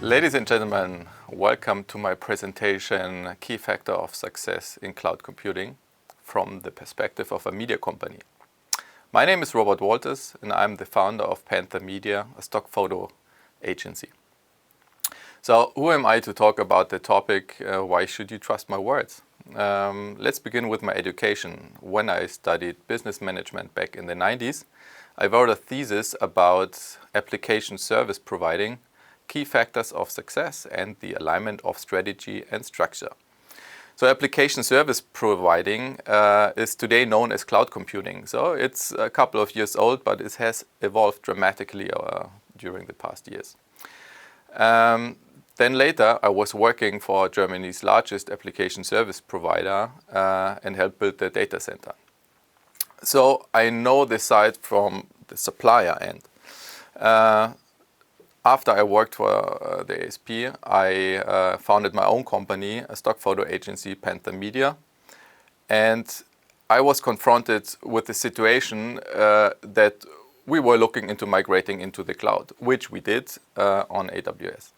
Ladies and gentlemen, welcome to my presentation, Key Factor of Success in Cloud Computing from the perspective of a media company. My name is Robert Walters and I'm the founder of PantherMedia, a stock photo agency. So who am I to talk about the topic, why should you trust my words? Let's begin with my education. When I studied business management back in the 90s, I wrote a thesis about application service providing, key factors of success and the alignment of strategy and structure. So application service providing is today known as cloud computing. So it's a couple of years old, but it has evolved dramatically during the past years. Then later, I was working for Germany's largest application service provider and helped build the data center. So I know this side from the supplier end. After I worked for the ASP, I founded my own company, a stock photo agency, PantherMedia. And I was confronted with the situation that we were looking into migrating into the cloud, which we did on AWS.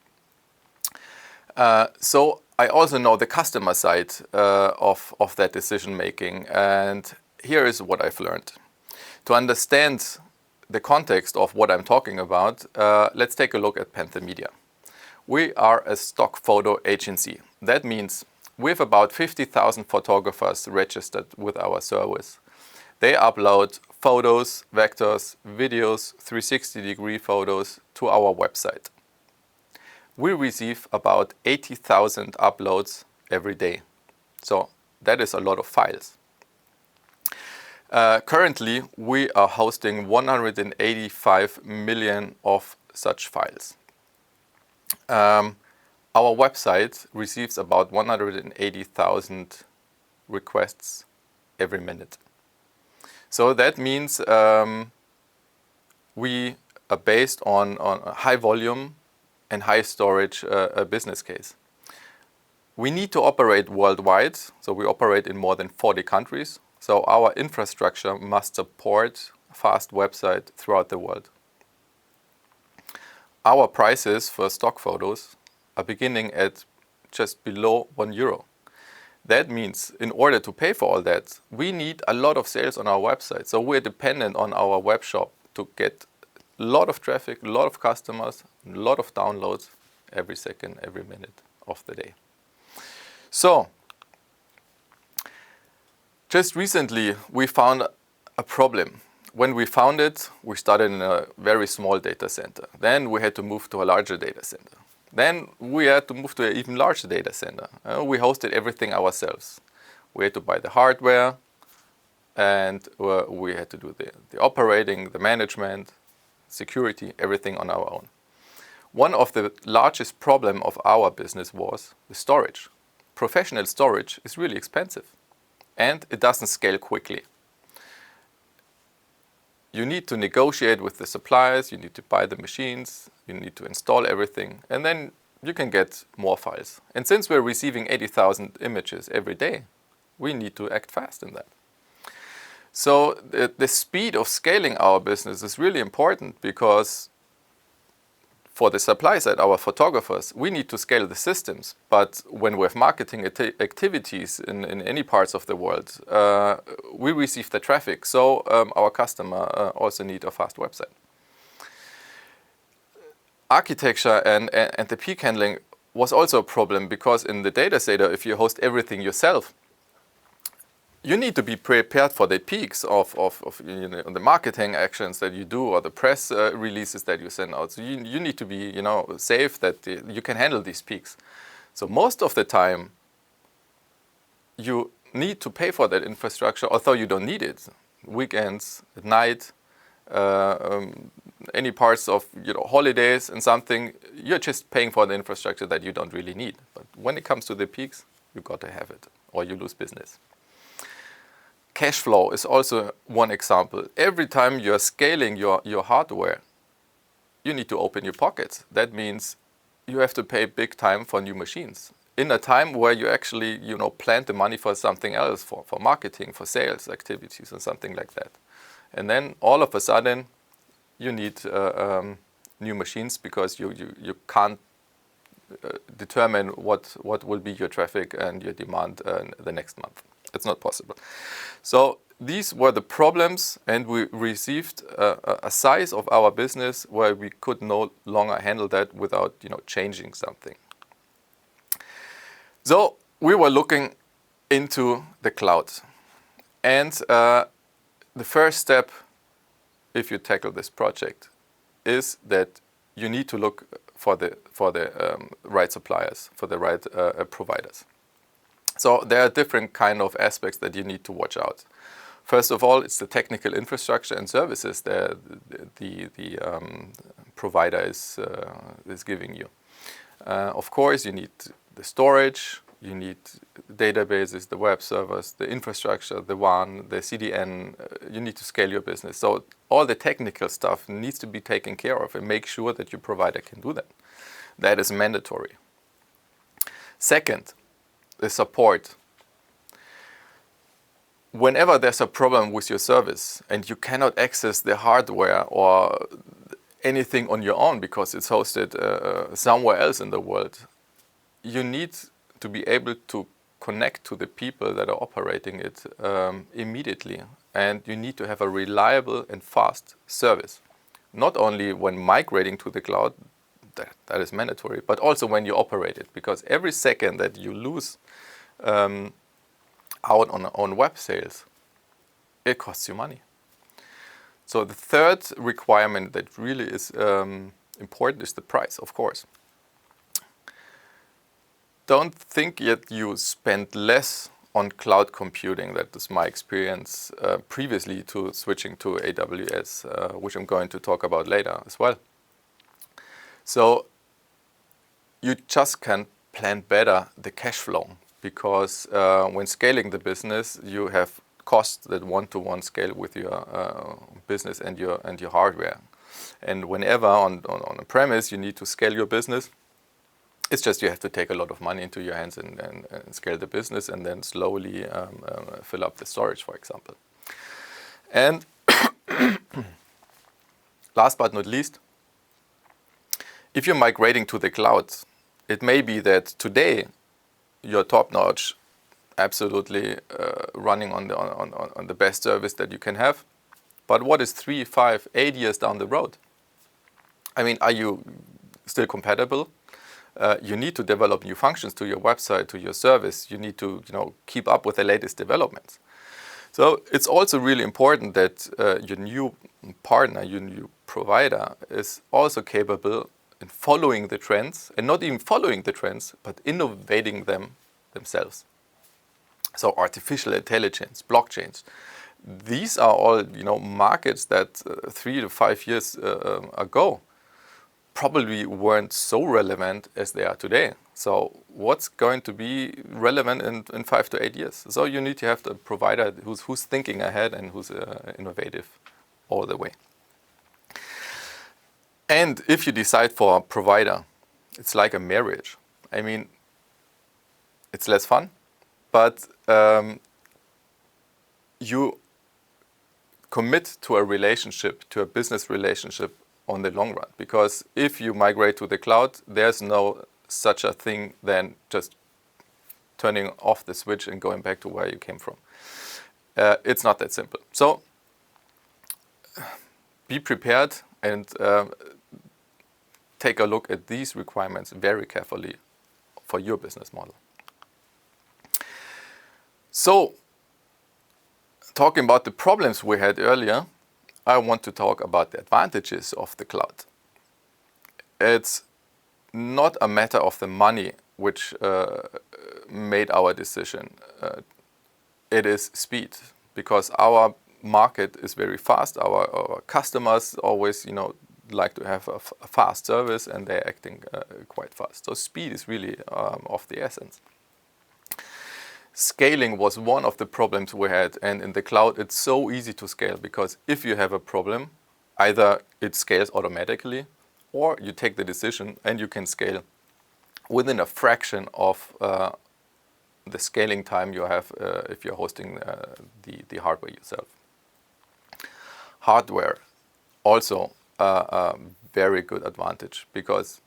So I also know the customer side of that decision making. And here is what I've learned. To understand the context of what I'm talking about, let's take a look at PantherMedia. We are a stock photo agency. That means we have about 50,000 photographers registered with our service. They upload photos, vectors, videos, 360-degree photos to our website. We receive about 80,000 uploads every day. So that is a lot of files. Currently, we are hosting 185 million of such files. Our website receives about 180,000 requests every minute. So that means we are based on a high volume and high storage business case. We need to operate worldwide, so we operate in more than 40 countries. So our infrastructure must support a fast website throughout the world. Our prices for stock photos are beginning at just below €1. That means in order to pay for all that, we need a lot of sales on our website. So we're dependent on our web shop to get a lot of traffic, a lot of customers, a lot of downloads every second, every minute of the day. So just recently, we found a problem. When we found it, we started in a very small data center. Then we had to move to a larger data center. Then we had to move to an even larger data center. We hosted everything ourselves. We had to buy the hardware, and we had to do the operating, the management, security, everything on our own. One of the largest problems of our business was the storage. Professional storage is really expensive. And it doesn't scale quickly. You need to negotiate with the suppliers, you need to buy the machines, you need to install everything, and then you can get more files. And since we're receiving 80,000 images every day, we need to act fast in that. So the speed of scaling our business is really important because for the supply side, our photographers, we need to scale the systems. But when we have marketing activities in any parts of the world, we receive the traffic. So our customer also need a fast website. Architecture and the peak handling was also a problem because in the data center, if you host everything yourself, you need to be prepared for the peaks of the marketing actions that you do or the press releases that you send out. So you need to be safe that you can handle these peaks. So most of the time, you need to pay for that infrastructure, although you don't need it. Weekends, at night, any parts of holidays and something, you're just paying for the infrastructure that you don't really need. But when it comes to the peaks, you got to have it, or you lose business. Cash flow is also one example. Every time you're scaling your hardware, you need to open your pockets. That means you have to pay big time for new machines. In a time where you actually, plan the money for something else, for marketing, for sales activities and something like that. And then all of a sudden, you need new machines because you can't determine what will be your traffic and your demand the next month. It's not possible. So these were the problems, and we received a size of our business where we could no longer handle that without changing something. So we were looking into the cloud, and the first step, if you tackle this project, is that you need to look for the right suppliers, for the right providers. So there are different kind of aspects that you need to watch out. First of all, it's the technical infrastructure and services that the provider is giving you. Of course, you need the storage, you need databases, the web servers, the infrastructure, the WAN, the CDN. You need to scale your business. So all the technical stuff needs to be taken care of, and make sure that your provider can do that. That is mandatory. Second, the support. Whenever there's a problem with your service and you cannot access the hardware or anything on your own because it's hosted somewhere else in the world, you need to be able to connect to the people that are operating it immediately. And you need to have a reliable and fast service. Not only when migrating to the cloud, that is mandatory, but also when you operate it. Because every second that you lose out on web sales, it costs you money. So the third requirement that really is important is the price, of course. Don't think that you spend less on cloud computing. That is my experience previously to switching to AWS, which I'm going to talk about later as well. So you just can plan better the cash flow, because when scaling the business, you have costs that one-to-one scale with your business and your hardware. And whenever on a premise you need to scale your business, it's just you have to take a lot of money into your hands and scale the business, and then slowly fill up the storage, for example. And last but not least, if you're migrating to the cloud, it may be that today you're top-notch, absolutely running on the best service that you can have. But what is 3, 5, 8 years down the road? I mean, are you still compatible? You need to develop new functions to your website, to your service. You need to keep up with the latest developments. So it's also really important that your new partner, your new provider, is also capable in following the trends, and not even following the trends, but innovating them themselves. So artificial intelligence, blockchains, these are all markets that 3 to 5 years ago probably weren't so relevant as they are today. So what's going to be relevant in 5 to 8 years? So you need to have the provider who's thinking ahead and who's innovative all the way. And if you decide for a provider, it's like a marriage. I mean, it's less fun, but you commit to a relationship, to a business relationship on the long run. Because if you migrate to the cloud, there's no such a thing than just turning off the switch and going back to where you came from. It's not that simple. So be prepared and take a look at these requirements very carefully for your business model. So, talking about the problems we had earlier, I want to talk about the advantages of the cloud. It's not a matter of the money which made our decision. It is speed, because our market is very fast. Our customers always, like to have a fast service, and they're acting quite fast. So speed is really of the essence. Scaling was one of the problems we had, and in the cloud it's so easy to scale, because if you have a problem, either it scales automatically, or you take the decision and you can scale within a fraction of the scaling time you have if you're hosting the hardware yourself. Hardware, also a very good advantage, because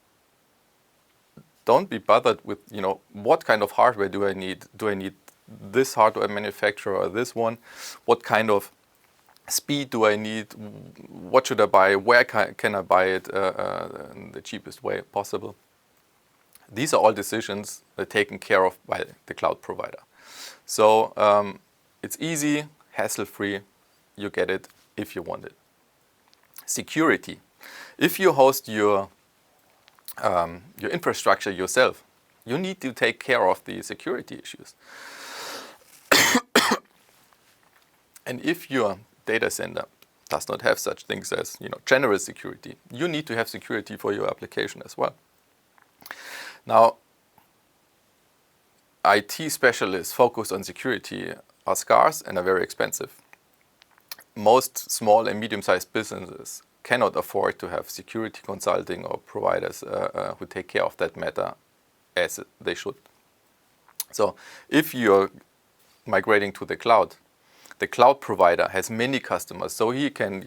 don't be bothered with, what kind of hardware do I need? Do I need this hardware manufacturer or this one? What kind of speed do I need? What should I buy? Where can I buy it in the cheapest way possible? These are all decisions that are taken care of by the cloud provider. So it's easy, hassle-free. You get it if you want it. Security. If you host your infrastructure yourself, you need to take care of the security issues. And if your data center does not have such things as general security, you need to have security for your application as well. Now, IT specialists focused on security are scarce and are very expensive. Most small and medium-sized businesses cannot afford to have security consulting or providers who take care of that matter as they should. So if you're migrating to the cloud provider has many customers, so he can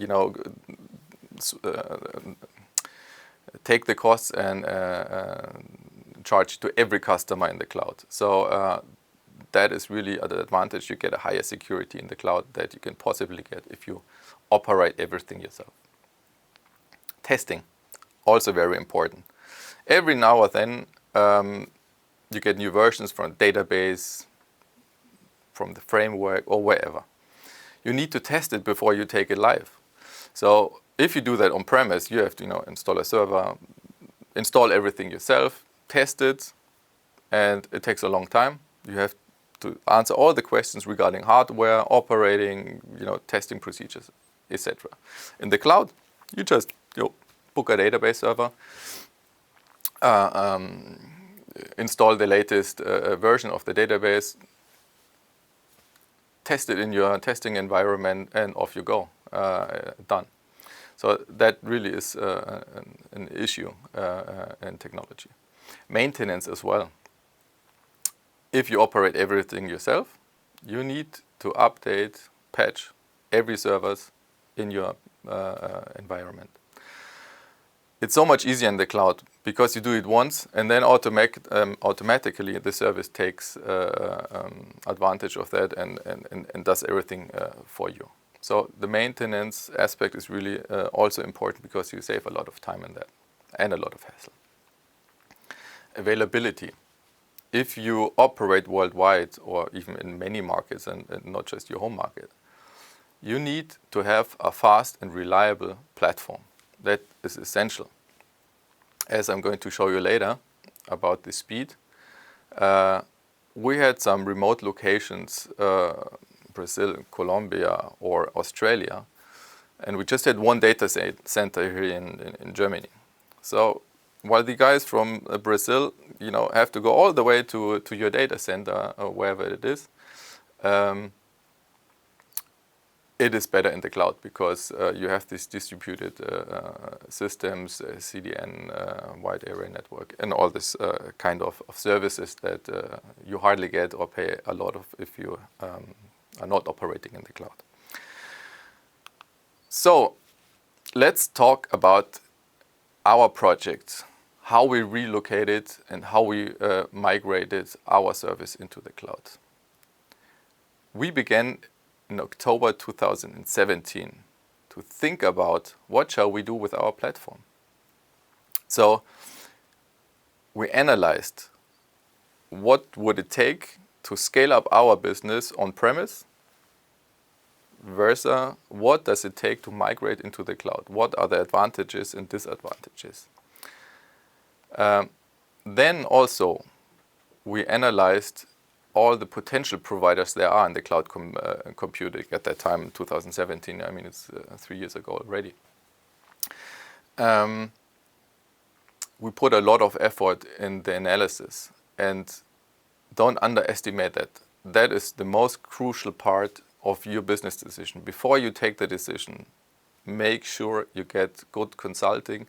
take the costs and charge to every customer in the cloud. So that is really an advantage. You get a higher security in the cloud that you can possibly get if you operate everything yourself. Testing, also very important. Every now and then you get new versions from database, from the framework or wherever. You need to test it before you take it live. So if you do that on premise, you have to install a server, install everything yourself, test it, and it takes a long time. You have to answer all the questions regarding hardware, operating, testing procedures, etc. In the cloud, you just book a database server, install the latest version of the database, test it in your testing environment, and off you go. Done. So that really is an issue in technology. Maintenance as well. If you operate everything yourself, you need to update, patch every service in your environment. It's so much easier in the cloud because you do it once and then automatically the service takes advantage of that and does everything for you. So the maintenance aspect is really also important because you save a lot of time in that and a lot of hassle. Availability. If you operate worldwide or even in many markets and not just your home market, you need to have a fast and reliable platform. That is essential. As I'm going to show you later about the speed, we had some remote locations, Brazil, Colombia, or Australia, and we just had one data center here in Germany. So while the guys from Brazil, have to go all the way to your data center or wherever it is better in the cloud because you have these distributed systems, CDN, wide area network, and all this kind of services that you hardly get or pay a lot of if you are not operating in the cloud. So let's talk about our project, how we relocated and how we migrated our service into the cloud. We began in October 2017 to think about what shall we do with our platform. So we analyzed what would it take to scale up our business on premise versus what does it take to migrate into the cloud. What are the advantages and disadvantages? Then also we analyzed all the potential providers there are in the cloud computing at that time, 2017. I mean, it's 3 years ago already. We put a lot of effort in the analysis, and don't underestimate that. That is the most crucial part of your business decision. Before you take the decision, make sure you get good consulting,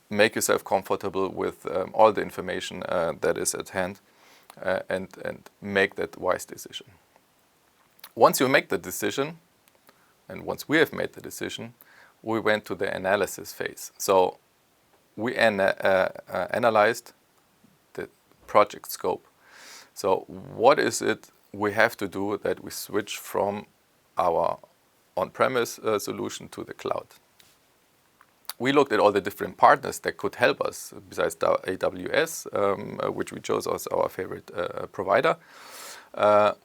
make yourself comfortable with all the information that is at hand, and make that wise decision. Once you make the decision, and once we have made the decision, we went to the analysis phase. So we analyzed project scope. So what is it we have to do that we switch from our on-premise solution to the cloud? We looked at all the different partners that could help us besides the AWS, which we chose as our favorite provider.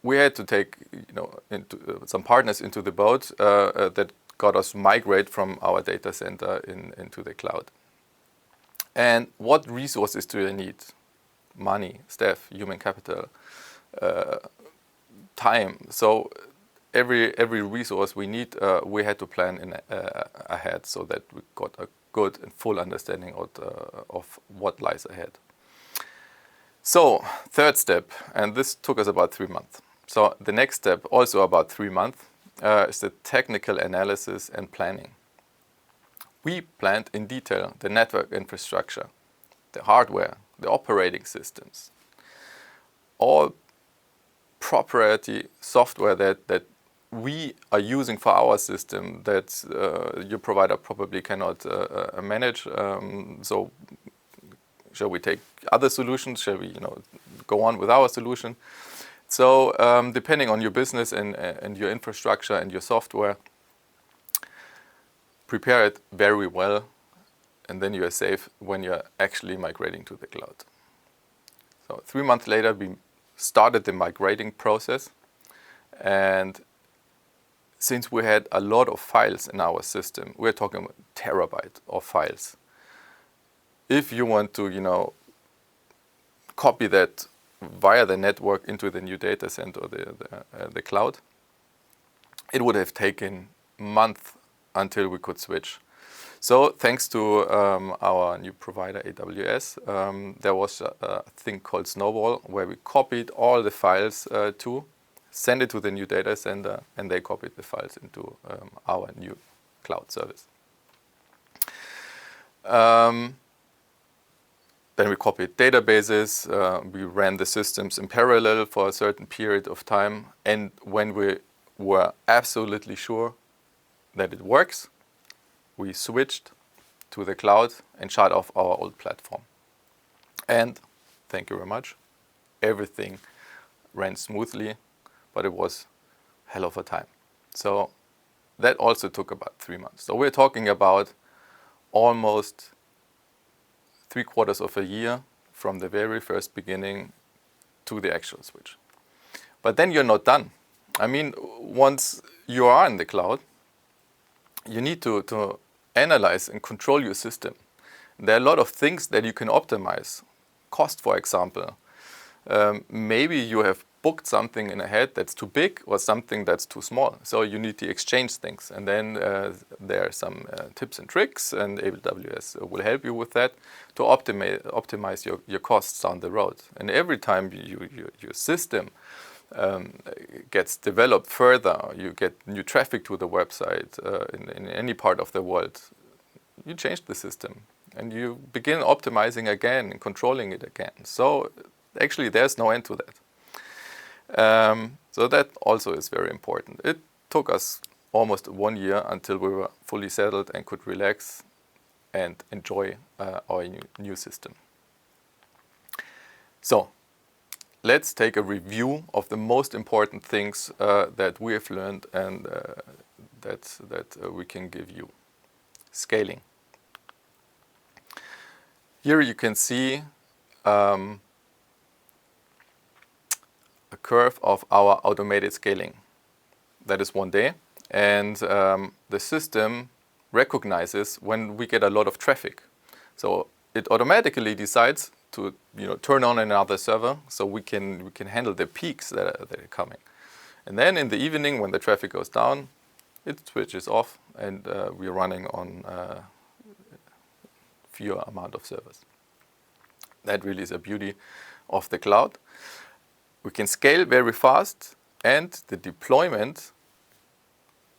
We had to take some partners into the boat that got us migrate from our data center into the cloud. And what resources do they need? Money, staff, human capital, time. So every resource we need, we had to plan ahead so that we got a good and full understanding of what lies ahead. So third step, and this took us about 3 months. So the next step, also about 3 months, is the technical analysis and planning. We planned in detail the network infrastructure, the hardware, the operating systems, all proprietary software that we are using for our system that your provider probably cannot manage. So shall we take other solutions? Shall we go on with our solution? So depending on your business and your infrastructure and your software, prepare it very well, and then you are safe when you're actually migrating to the cloud. So 3 months later, we started the migrating process, and since we had a lot of files in our system, we're talking about terabytes of files. If you want to, copy that via the network into the new data center or the cloud, it would have taken months until we could switch. So thanks to our new provider, AWS, there was a thing called Snowball where we copied all the files send it to the new data center, and they copied the files into our new cloud service. Then we copied databases, we ran the systems in parallel for a certain period of time, and when we were absolutely sure that it works, we switched to the cloud and shut off our old platform. And thank you very much, everything ran smoothly, but it was a hell of a time. So that also took about 3 months. So we're talking about almost 3/4 of a year from the very first beginning to the actual switch. But then you're not done. I mean, once you are in the cloud, you need to analyze and control your system. There are a lot of things that you can optimize. Cost, for example. Maybe you have booked something in ahead that's too big or something that's too small. So you need to exchange things. And then there are some tips and tricks, and AWS will help you with that to optimize your costs down the road. And every time your system gets developed further, you get new traffic to the website in any part of the world, you change the system and you begin optimizing again and controlling it again. So actually there's no end to that. So that also is very important. It took us almost 1 year until we were fully settled and could relax and enjoy our new system. So let's take a review of the most important things that we have learned and that we can give you. Scaling. Here you can see a curve of our automated scaling. That is 1 day, and the system recognizes when we get a lot of traffic. So it automatically decides to turn on another server so we can handle the peaks that are coming. And then in the evening, when the traffic goes down, it switches off, and we're running on fewer amount of servers. That really is a beauty of the cloud. We can scale very fast, and the deployment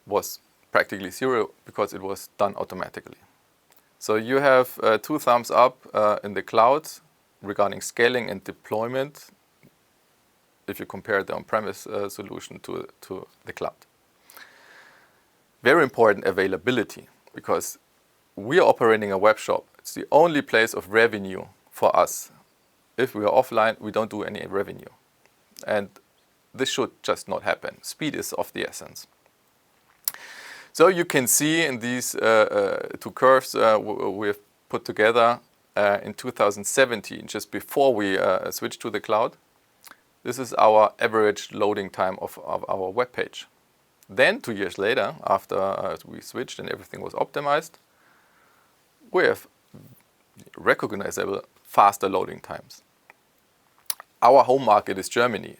was practically zero because it was done automatically. So you have 2 thumbs up in the cloud regarding scaling and deployment if you compare the on-premise solution to the cloud. Very important, availability, because we are operating a web shop. It's the only place of revenue for us. if we are offline, we don't do any revenue. And this should just not happen. Speed is of the essence. So you can see in these two curves we have put together in 2017, just before we switched to the cloud. This is our average loading time of our web page. Then 2 years later, after we switched and everything was optimized, we have recognizable faster loading times. Our home market is Germany.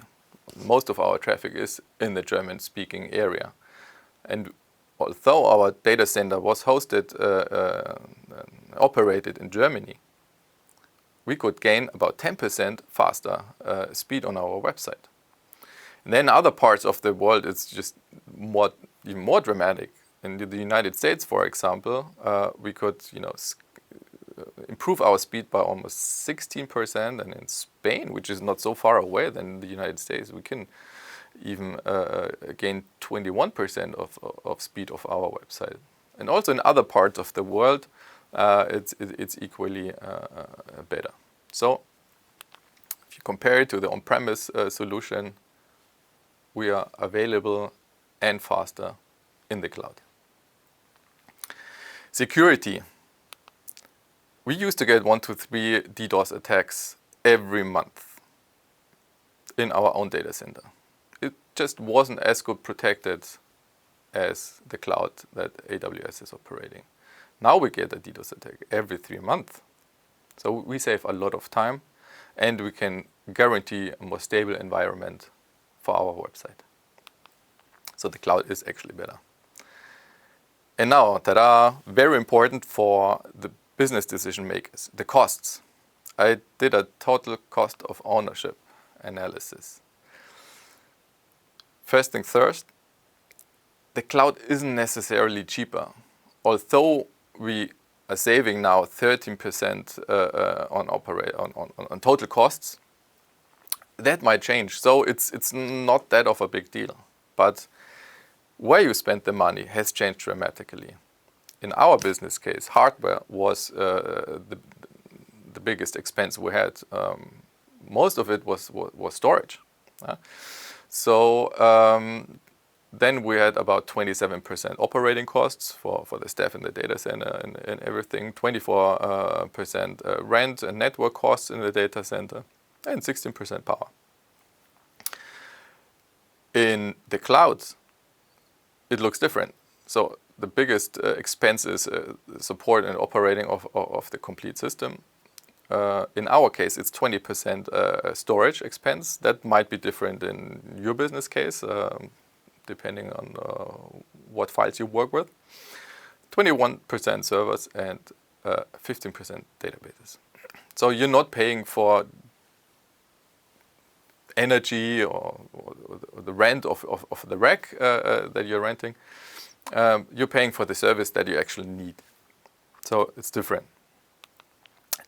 Most of our traffic is in the German-speaking area. And although our data center was hosted, operated in Germany, we could gain about 10% faster speed on our website. And then other parts of the world, it's just even more dramatic. In the United States, for example, we could, improve our speed by almost 16%, and in Spain, which is not so far away than the United States, we can even gain 21% of speed of our website. And also in other parts of the world, it's equally better. So if you compare it to the on-premise solution, we are available and faster in the cloud. Security. We used to get 1 to 3 DDoS attacks every month in our own data center. It just wasn't as good protected as the cloud that AWS is operating. Now we get a DDoS attack every 3 months. So we save a lot of time, and we can guarantee a more stable environment for our website. So the cloud is actually better. And now, ta-da, very important for the business decision makers, the costs. I did a total cost of ownership analysis. First thing first, the cloud isn't necessarily cheaper. Although we are saving now 13% on total costs, that might change. So it's not that of a big deal. But where you spend the money has changed dramatically. In our business case, hardware was the biggest expense we had. Most of it was storage. Then we had about 27% operating costs for the staff in the data center and everything, 24% rent and network costs in the data center, and 16% power. In the cloud, it looks different. So the biggest expense is support and operating of the complete system. In our case, it's 20% storage expense. That might be different in your business case, depending on what files you work with. 21% servers and 15% databases. So you're not paying for energy or the rent of the rack that you're renting. You're paying for the service that you actually need. So it's different.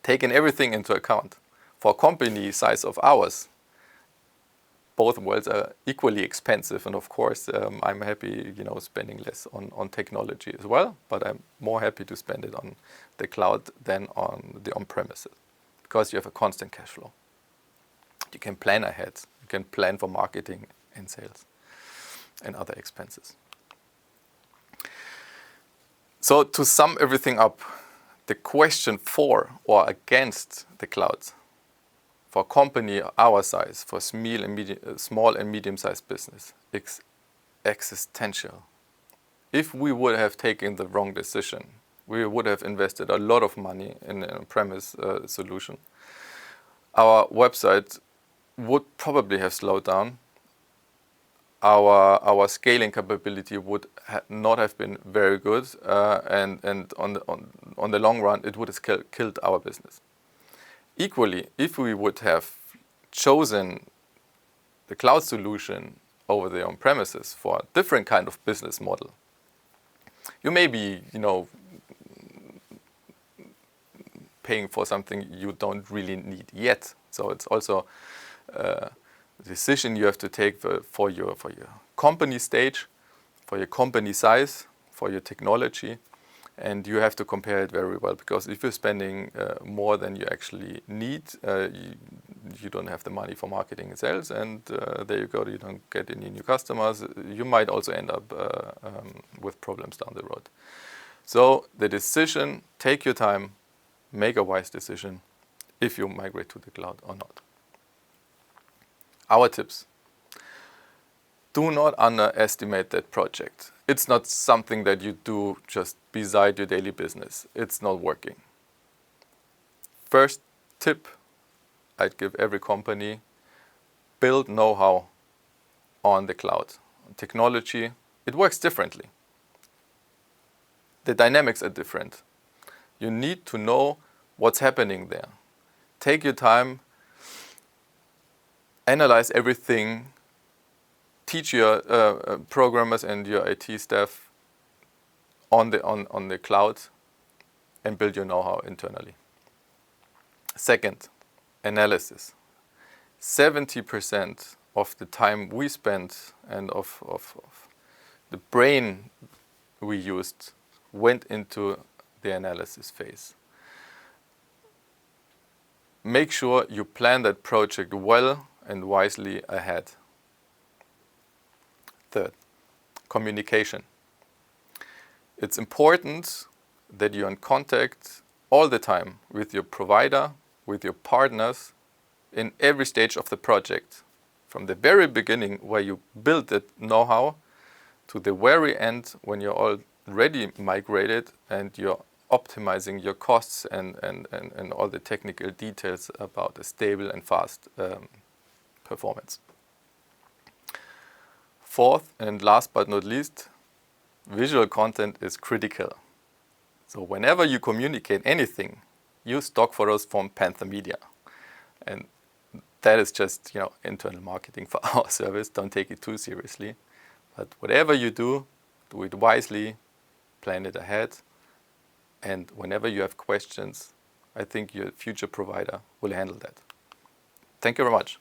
Taking everything into account, for a company size of ours, both worlds are equally expensive, and of course, I'm happy, spending less on technology as well. But I'm more happy to spend it on the cloud than on the on-premises, because you have a constant cash flow. You can plan ahead. You can plan for marketing and sales and other expenses. So to sum everything up, the question for or against the cloud for a company our size, for small and medium-sized business, is existential. If we would have taken the wrong decision, we would have invested a lot of money in an on-premise solution. Our website would probably have slowed down. Our scaling capability would not have been very good, and on the long run, it would have killed our business. Equally, if we would have chosen the cloud solution over the on-premises for a different kind of business model, you may be, paying for something you don't really need yet. So it's also a decision you have to take for your company stage, for your company size, for your technology, And you have to compare it very well, because if you're spending more than you actually need, you don't have the money for marketing and sales, and there you go, you don't get any new customers. You might also end up with problems down the road. So the decision, take your time, make a wise decision if you migrate to the cloud or not. Our tips. Do not underestimate that project. It's not something that you do just beside your daily business. It's not working. First tip I'd give every company: build know-how on the cloud. Technology, it works differently. The dynamics are different. You need to know what's happening there. Take your time, analyze everything, teach your programmers and your IT staff on the cloud, and build your know-how internally. Second, analysis. 70% of the time we spent and of the brain we used went into the analysis phase. Make sure you plan that project well and wisely ahead. Third, communication. It's important that you're in contact all the time with your provider, with your partners, in every stage of the project. From the very beginning, where you build that know-how, to the very end, when you're already migrated and you're optimizing your costs and all the technical details about a stable and fast performance. Fourth, and last but not least, visual content is critical. So whenever you communicate anything, use stock photos from PantherMedia. And that is just, internal marketing for our service. Don't take it too seriously. But whatever you do it wisely, plan it ahead. And whenever you have questions, I think your future provider will handle that. Thank you very much.